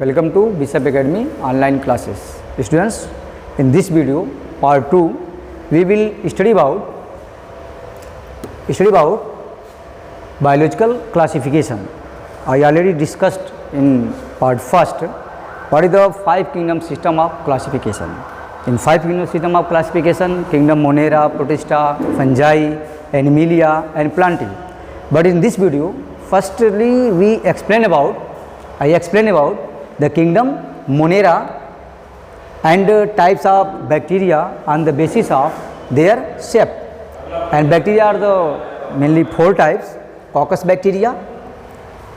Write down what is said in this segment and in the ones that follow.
Welcome to Bishop Academy online classes. Students, in this video, part 2, we will study about biological classification. I already discussed in part 1st what is the 5 kingdom system of classification. In 5 kingdom system of classification, kingdom Monera, Protista, Fungi, Animalia and Plantae. But in this video, firstly I explain about the kingdom Monera and types of bacteria on the basis of their shape. And bacteria are the mainly 4 types: coccus bacteria,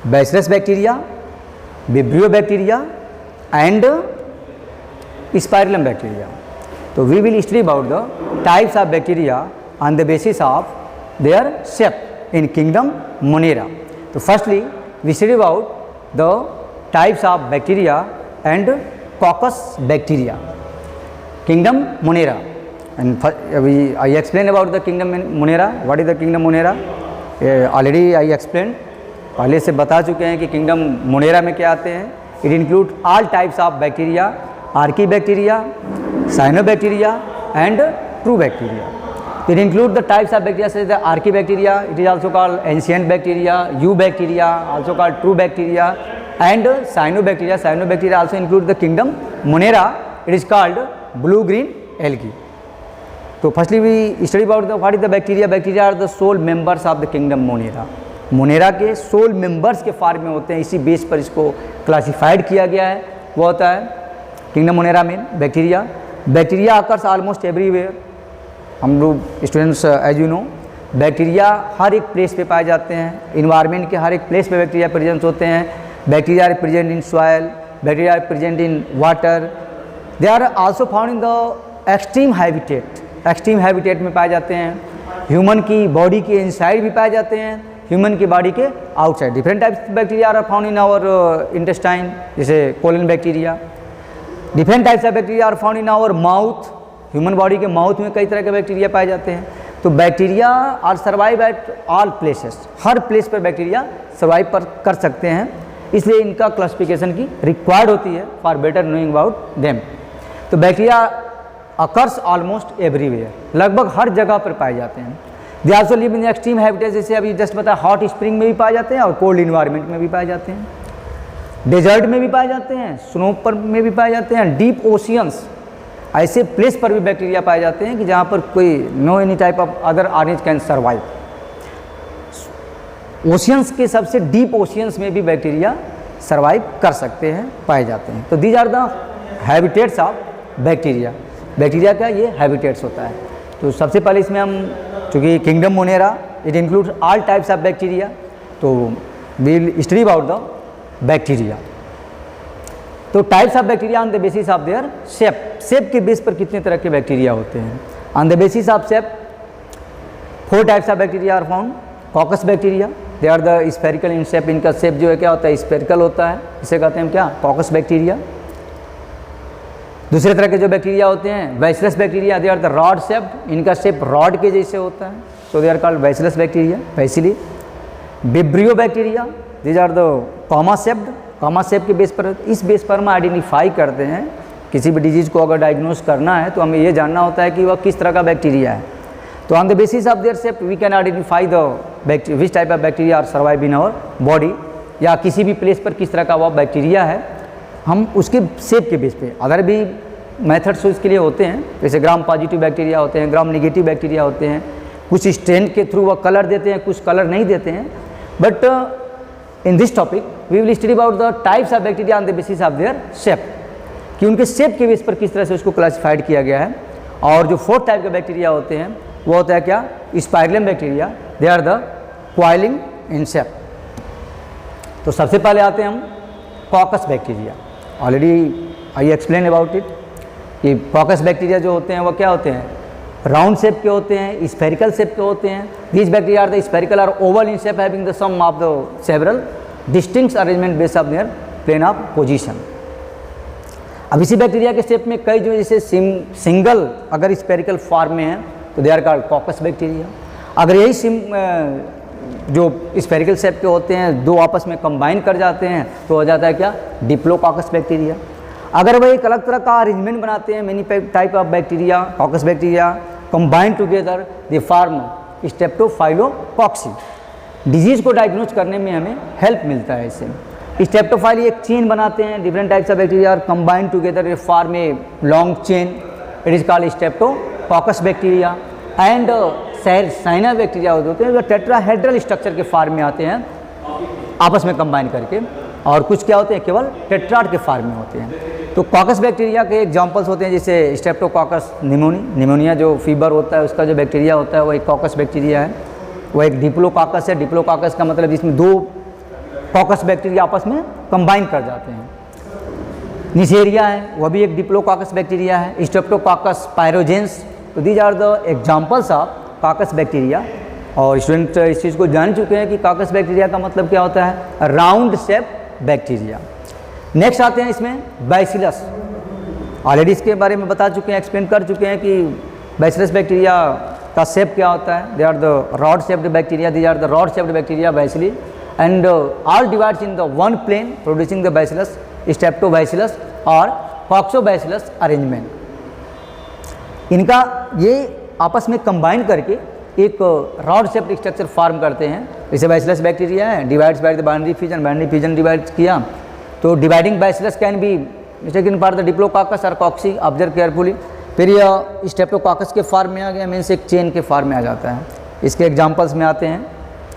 bacillus bacteria, vibrio bacteria and spirillum bacteria. So we will study about the types of bacteria on the basis of their shape in kingdom Monera. So firstly we study about the types of bacteria and coccus bacteria, kingdom Monera. And I explained about the kingdom Monera. What is the kingdom Monera? Already I explained, पहले से बता चुके हैं कि kingdom Monera में क्या आते हैं. It include all types of bacteria, Archie bacteria, cyanobacteria and true bacteria. It include the types of bacteria such as the archaebacteria. It is also called ancient bacteria, eubacteria, also called true bacteria, and cyanobacteria. Cyanobacteria also include the kingdom Monera. It is called blue-green algae. So firstly we study about what is the bacteria. Bacteria are the sole members of the kingdom Monera. Monera के soul members के form में होते हैं, इसी base पर इसको classified किया गया है. वो होता है किंगडम मोनेरा में bacteria. Bacteria occurs almost everywhere. हम लोग students as you know bacteria हर एक प्लेस पे पाए जाते हैं. इन्वायरमेंट के हर एक प्लेस पे बैक्टीरिया प्रेजेंट होते हैं. Bacteria are present in soil, bacteria are present in water. They are also found in the extreme habitat. Extreme habitat में पाए जाते हैं. ह्यूमन की बॉडी के इनसाइड भी पाए जाते हैं, ह्यूमन की बॉडी के outside. Different types bacteria are found in our intestine, जैसे colon bacteria. Different types of bacteria are found in our mouth. Human body के माउथ में कई तरह के बैक्टीरिया पाए जाते हैं. तो bacteria are survive at all places. हर प्लेस पर बैक्टीरिया सर्वाइव कर सकते हैं, इसलिए इनका क्लासिफिकेशन की रिक्वायर्ड होती है for better knowing about them. तो बैक्टीरिया अकर्स ऑलमोस्ट एवरीवेयर, लगभग हर जगह पर पाए जाते हैं. They also live in extreme habitat, जैसे अभी जस्ट बताया हॉट स्प्रिंग में भी पाए जाते हैं और कोल्ड इन्वायरमेंट में भी पाए जाते हैं. डेजर्ट में भी पाए जाते हैं, स्नो पर में भी पाए जाते हैं. डीप ओशियंस, ऐसे प्लेस पर भी बैक्टीरिया पाए जाते हैं कि जहाँ पर कोई no any type of other organism can survive. Oceans के सबसे डीप ओशियंस में भी बैक्टीरिया सर्वाइव कर सकते हैं, पाए जाते हैं. तो these are the habitats of bacteria. Bacteria का ये हैबिटेट्स होता है. तो सबसे पहले इसमें हम, चूँकि kingdom Monera it includes all types of bacteria, तो we will study about the bacteria. तो types of bacteria on the basis of their shape. Shape के बेस पर कितने तरह के बैक्टीरिया होते हैं. On the basis of shape 4 types of bacteria are found. Coccus bacteria, they are the spherical in shape. इनका shape जो है क्या होता है, स्फेरिकल होता है. इसे कहते हैं क्या, कॉकस बैक्टीरिया. दूसरे तरह के जो बैक्टीरिया होते हैं bacillus bacteria, they are the rod shaped. इनका शेप रॉड के जैसे होता है, so they are called bacillus bacteria, bacilli. Vibrio bacteria, these are the comma shaped. Comma shape के बेस पर, इस बेस पर हम आइडेंटिफाई करते हैं. किसी भी डिजीज़ को अगर डायग्नोस करना है तो हमें ये जानना होता है कि वह किस तरह का बैक्टीरिया है. तो on the basis of their shape we can identify the which type of bacteria are survive in our body, या किसी भी प्लेस पर किस तरह का वह बैक्टीरिया है, हम उसके शेप के बेस पे. अदर भी मेथड्स इसके लिए होते हैं, जैसे ग्राम पॉजिटिव बैक्टीरिया होते हैं, ग्राम निगेटिव बैक्टीरिया होते हैं. कुछ स्ट्रेन के थ्रू वह कलर देते हैं, कुछ कलर नहीं देते हैं. But in this topic we will study about the types of bacteria on the basis of their shape, कि उनके शेप के बेस पर किस तरह से उसको क्लासिफाइड किया गया है. और जो 4th टाइप के बैक्टीरिया होते हैं वो होता है क्या, spirillum bacteria. They are the coiling in shape. तो सबसे पहले आते हैं हम coccus bacteria. Already I explain about it कि कॉकस बैक्टीरिया जो होते हैं वो क्या होते हैं, राउंड शेप के होते हैं, स्फेरिकल शेप के होते हैं. These bacteria are the spherical or oval in shape, having the some of the several distinct arrangement base of their plane of position. अब इसी बैक्टीरिया के शेप में कई जो जैसे सिंगल अगर स्फेरिकल फॉर्म में है तो they are called coccus bacteria. अगर यही जो स्फेरिकल शेप के होते हैं दो आपस में कंबाइन कर जाते हैं तो हो जाता है क्या, डिप्लोकॉकस बैक्टीरिया। अगर वह एक अलग तरह का अरेंजमेंट बनाते हैं, many type of bacteria, coccus bacteria combine together they form staphylococci. Disease को डायग्नोज करने में हमें हेल्प मिलता है इससे। स्टेप्टोफाइल एक चेन बनाते हैं, different types of bacteria are combine together they form a long chain, it is called streptococcus bacteria. And sarcina bacteria होते हैं जो टेट्राहेड्रल स्ट्रक्चर के फॉर्म में आते हैं आपस में कंबाइन करके, और कुछ क्या होते हैं केवल टेट्राड के फॉर्म में होते हैं। तो कॉकस बैक्टीरिया के एग्जांपल्स होते हैं जैसे स्ट्रेप्टोकॉकस निमोनिया जो फीवर होता है उसका जो बैक्टीरिया होता है वो एक कॉकस बैक्टीरिया है, वो एक डिप्लोकॉकस है। डिप्लोकॉकस का मतलब जिसमें दो कॉकस बैक्टीरिया आपस में कंबाइन कर जाते हैं। निसेरिया है वह भी एक डिप्लोकॉकस बैक्टीरिया है। स्ट्रेप्टोकॉकस पायरोजेंस, तो these are the examples of coccus bacteria. और स्टूडेंट इस चीज़ को जान चुके हैं कि कॉकस बैक्टीरिया का मतलब क्या होता है, राउंड शेप बैक्टीरिया। नेक्स्ट आते हैं इसमें बैसिलस। ऑलरेडी इसके बारे में बता चुके हैं, एक्सप्लेन कर चुके हैं कि बैसिलस बैक्टीरिया का शेप क्या होता है। They are the rod shaped bacteria, these are the rod shaped bacteria bacilli and all divides in the one plane producing the bacillus streptobacillus or coccobacillus arrangement. इनका ये आपस में कंबाइन करके एक रॉड शेप्ड स्ट्रक्चर फॉर्म करते हैं। जैसे bacillus bacteria है, divides by the binary fusion divide किया, तो dividing bacillus can be mistaken for the diplococcus or cocci, observe carefully. फिर यह स्टेप्टोकॉकस के फॉर्म में आ गया, मीन्स एक चेन के फॉर्म में आ जाता है। इसके एग्जांपल्स में आते हैं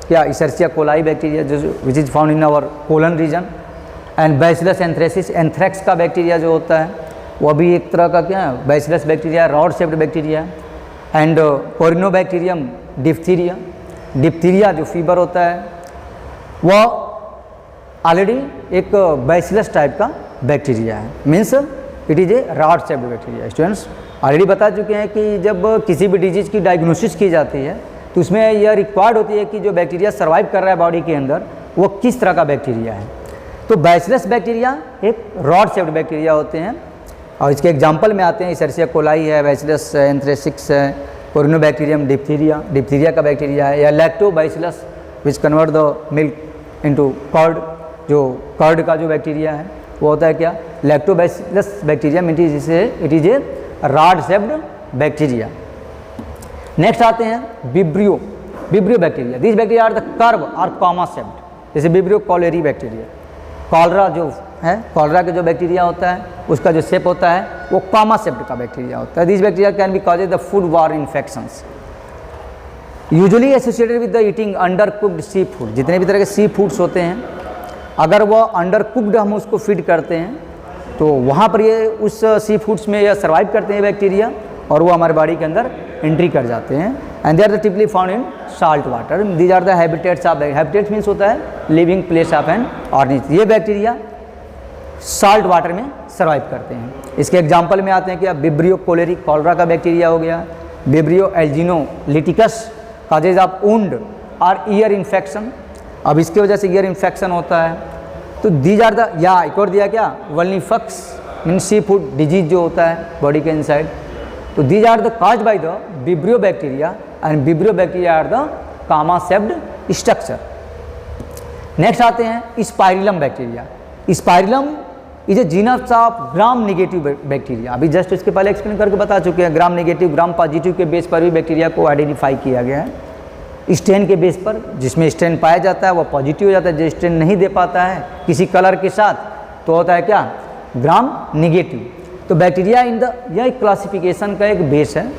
क्या, इशर्सिया कोलाई बैक्टीरिया जो which is found in our colon region, and bacillus anthracis, anthrax का बैक्टीरिया जो होता है वह भी एक तरह का क्या bacillus bacteria, rod shaped bacteria है। एंड कोरिनोबैक्टीरियम डिप्थीरिया, डिप्थीरिया जो फीवर होता है वह ऑलरेडी एक बैसिलस टाइप का बैक्टीरिया है, means it is a rod shaped bacteria. Students already बता चुके हैं कि जब किसी भी डिजीज़ की डायग्नोसिस की जाती है तो उसमें यह रिक्वायर्ड होती है कि जो बैक्टीरिया सर्वाइव कर रहा है बॉडी के अंदर वो किस तरह का बैक्टीरिया है। तो बैसिलस बैक्टीरिया एक रॉड शेप्ड बैक्टीरिया होते हैं और इसके एग्जाम्पल में आते हैं इशर्सिया कोलाई है, बैसिलस एंथ्रेसिस है, कोरिनोबैक्टीरियम डिप्थीरिया का बैक्टीरिया है, या lactobacillus which convert the milk into curd, जो कर्ड का जो बैक्टीरिया है वो होता है क्या, lactobacillus bacteria, it is a rod shaped bacteria. Next आते हैं vibrio bacteria. This bacteria are the curve और कॉमा शेप्ड, जैसे विब्रियो कॉलेरी बैक्टीरिया। कॉलरा जो है, कॉलरा के जो बैक्टीरिया होता है उसका जो शेप होता है वो कॉमा शेप्ड का बैक्टीरिया होता है। This bacteria can be causes the food वॉर infections, usually associated with the eating undercooked seafood. जितने भी तरह के सी फूड्स होते हैं अगर वह अंडर कुक्ड हम उसको फीड करते हैं तो वहाँ पर ये उस सी फूड्स में यह सर्वाइव करते हैं बैक्टीरिया और वो हमारे बॉडी के अंदर एंट्री कर जाते हैं। And they are the typically found in salt water. These are the habitats of, habitats means होता है living place of an organism. ये बैक्टीरिया साल्ट वाटर में सर्वाइव करते हैं। इसके एग्जाम्पल में आते हैं कि विब्रियो कोलेरी कॉलरा का बैक्टीरिया हो गया, vibrio alginolyticus causes of wound और ईयर इन्फेक्शन। अब इसकी वजह से ईयर इन्फेक्शन होता है। तो दीज आर द, या एक और दिया क्या, vulnificus mean seafood disease जो होता है बॉडी के इनसाइड। तो these are the cause by the vibrio bacteria and vibrio bacteria are the comma shaped structure. Next आते हैं spirillum bacteria. Spirillum is a genus of gram negative bacteria. अभी just इसके पहले एक्सप्लेन करके बता चुके हैं, ग्राम नेगेटिव ग्राम पॉजिटिव के बेस पर भी बैक्टीरिया को आइडेंटिफाई किया गया है। स्टेन के बेस पर, जिसमें स्टेन पाया जाता है वह पॉजिटिव हो जाता है, जो स्टेन नहीं दे पाता है किसी कलर के साथ तो होता है क्या, ग्राम नेगेटिव। तो बैक्टीरिया इन द, यह क्लासिफिकेशन का एक बेस है,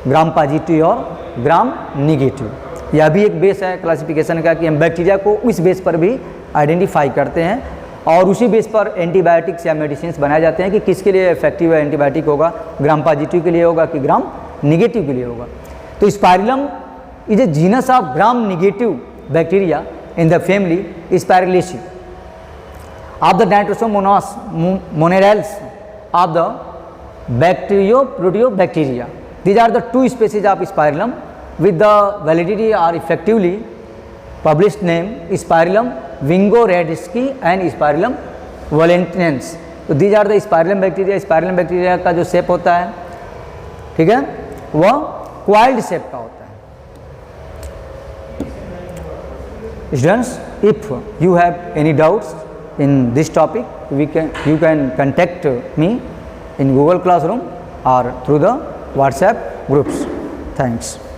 ग्राम पॉजिटिव और ग्राम नेगेटिव। यह भी एक बेस है क्लासिफिकेशन का कि हम बैक्टीरिया को उस बेस पर भी आइडेंटिफाई करते हैं और उसी बेस पर एंटीबायोटिक्स या मेडिसिन बनाए जाते हैं कि किसके लिए इफेक्टिव एंटीबायोटिक होगा, ग्राम पॉजिटिव के लिए होगा कि ग्राम नेगेटिव के लिए होगा। तो spirillum is a genus of gram negative bacteria in the family spirillaceae of the nitrosomonadales of the bacterioproteobacteria. These are the two species of Spirillum with the validity or effectively published name Spirillum vingoradisci and Spirillum valentinens। तो these are the Spirillum bacteria। Spirillum bacteria का जो shape होता है, ठीक है, वह coiled shape का होता है। Students, if you have any doubts in this topic, you can contact me in Google Classroom or through the WhatsApp groups. Thanks.